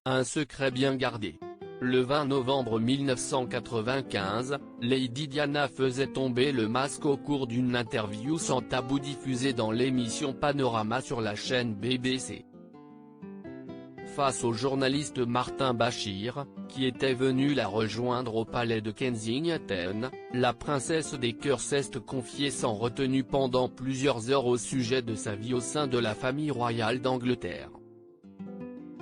un secret bien gardé. Le 20 novembre 1995, Lady Diana faisait tomber le masque au cours d'une interview sans tabou diffusée dans l'émission Panorama sur la chaîne BBC. Face au journaliste Martin Bashir, qui était venu la rejoindre au palais de Kensington, la princesse des cœurs s'est confiée sans retenue pendant plusieurs heures au sujet de sa vie au sein de la famille royale d'Angleterre.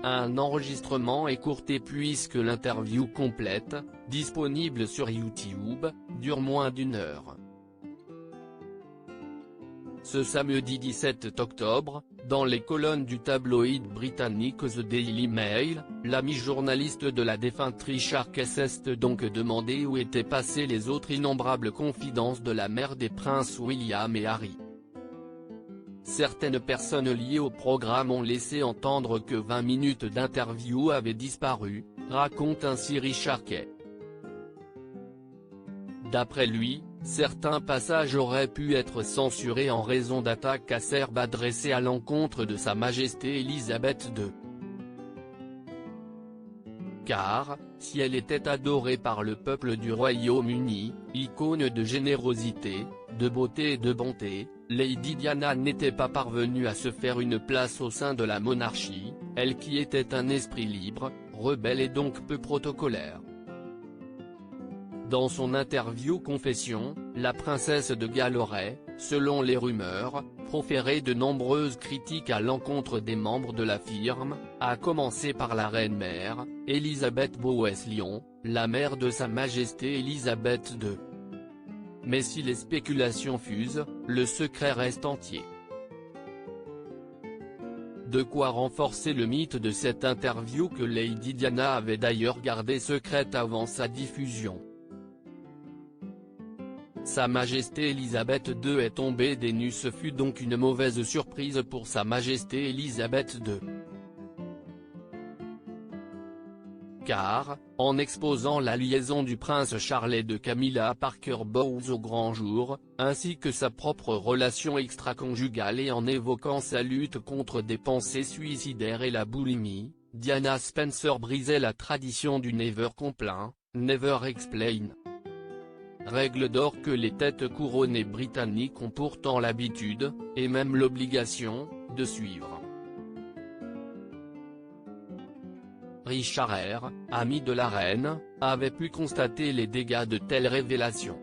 Un enregistrement écourté puisque l'interview complète, disponible sur YouTube, dure moins d'une heure. Ce samedi 17 octobre, dans les colonnes du tabloïd britannique The Daily Mail, l'ami journaliste de la défunte Richard s'est donc demandé où étaient passées les autres innombrables confidences de la mère des princes William et Harry. Certaines personnes liées au programme ont laissé entendre que 20 minutes d'interview avaient disparu, raconte ainsi Richard Kay. D'après lui, certains passages auraient pu être censurés en raison d'attaques acerbes adressées à l'encontre de Sa Majesté Elisabeth II. Car, si elle était adorée par le peuple du Royaume-Uni, icône de générosité, de beauté et de bonté, Lady Diana n'était pas parvenue à se faire une place au sein de la monarchie, elle qui était un esprit libre, rebelle et donc peu protocolaire. Dans son interview Confession, la princesse de Galles aurait, selon les rumeurs, proféré de nombreuses critiques à l'encontre des membres de la firme, à commencer par la reine-mère, Elisabeth Bowes-Lyon, la mère de Sa Majesté Elisabeth II. Mais si les spéculations fusent, le secret reste entier. De quoi renforcer le mythe de cette interview que Lady Diana avait d'ailleurs gardée secrète avant sa diffusion. Sa Majesté Elisabeth II est tombée des nues. Ce fut donc une mauvaise surprise pour Sa Majesté Elisabeth II. Car, en exposant la liaison du prince Charles et de Camilla Parker Bowles au grand jour, ainsi que sa propre relation extra-conjugale et en évoquant sa lutte contre des pensées suicidaires et la boulimie, Diana Spencer brisait la tradition du never complain, never explain. Règle d'or que les têtes couronnées britanniques ont pourtant l'habitude, et même l'obligation, de suivre. Richard R., ami de la reine, avait pu constater les dégâts de telles révélations.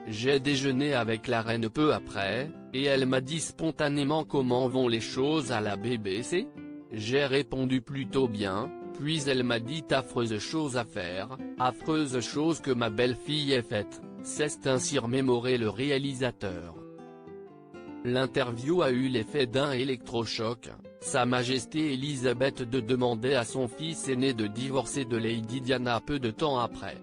J'ai déjeuné avec la reine peu après, et elle m'a dit spontanément comment vont les choses à la BBC. J'ai répondu plutôt bien, puis elle m'a dit affreuse chose à faire, affreuse chose que ma belle-fille ait faite, s'est ainsi remémoré le réalisateur. L'interview a eu l'effet d'un électrochoc. Sa Majesté Elisabeth II demandait à son fils aîné de divorcer de Lady Diana peu de temps après.